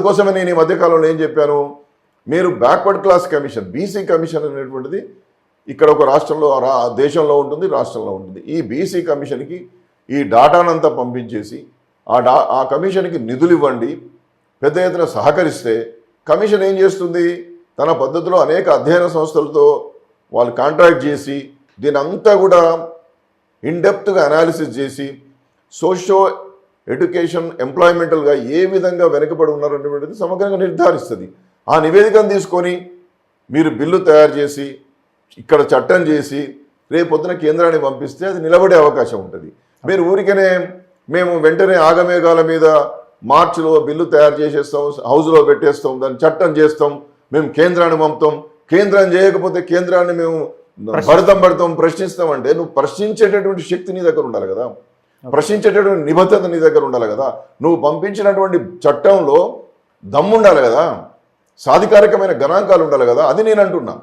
అందుకోసమే నేను ఈ మధ్యకాలంలో ఏం చెప్పాను, మీరు backward class commission, BC commission అనేటువంటిది ఇక్కడ ఒక రాష్ట్రంలో దేశంలో ఉంటుంది, రాష్ట్రంలో ఉంటుంది. ఈ బీసీ కమిషన్కి ఈ డాటానంతా పంపించేసి ఆ కమిషన్కి నిధులు ఇవ్వండి, పెద్ద ఎత్తున సహకరిస్తే కమిషన్ ఏం చేస్తుంది, తన పద్ధతిలో అనేక అధ్యయన సంస్థలతో వాళ్ళు కాంట్రాక్ట్ చేసి దీని అంతా కూడా ఇన్డెప్త్గా అనాలిసిస్ చేసి సోషో ఎడ్యుకేషన్ ఎంప్లాయ్మెంటల్గా ఏ విధంగా వెనుకబడి ఉన్నారనేటువంటిది సమగ్రంగా నిర్ధారిస్తుంది. ఆ నివేదికను తీసుకొని మీరు బిల్లు తయారు చేసి ఇక్కడ చట్టం చేసి రేపొద్దున కేంద్రానికి పంపిస్తే అది నిలబడే అవకాశం ఉంటుంది. మీరు ఊరికనే మేము వెంటనే ఆగమేఘాల మీద మార్చిలో బిల్లు తయారు చేసేస్తాం, హౌస్లో పెట్టేస్తాం, దాన్ని చట్టం చేస్తాం, మేము కేంద్రాన్ని పంపుతాం, కేంద్రం చేయకపోతే కేంద్రాన్ని మేము పడతాం ప్రశ్నిస్తామంటే నువ్వు ప్రశ్నించేటటువంటి శక్తి నీ దగ్గర ఉండాలి కదా, ప్రశ్నించేటటువంటి నిబద్ధత నీ దగ్గర ఉండాలి కదా, నువ్వు పంపించినటువంటి చట్టంలో దమ్ము ఉండాలి కదా, సాధికారికమైన గణాంకాలు ఉండాలి కదా, అది నేను అంటున్నా.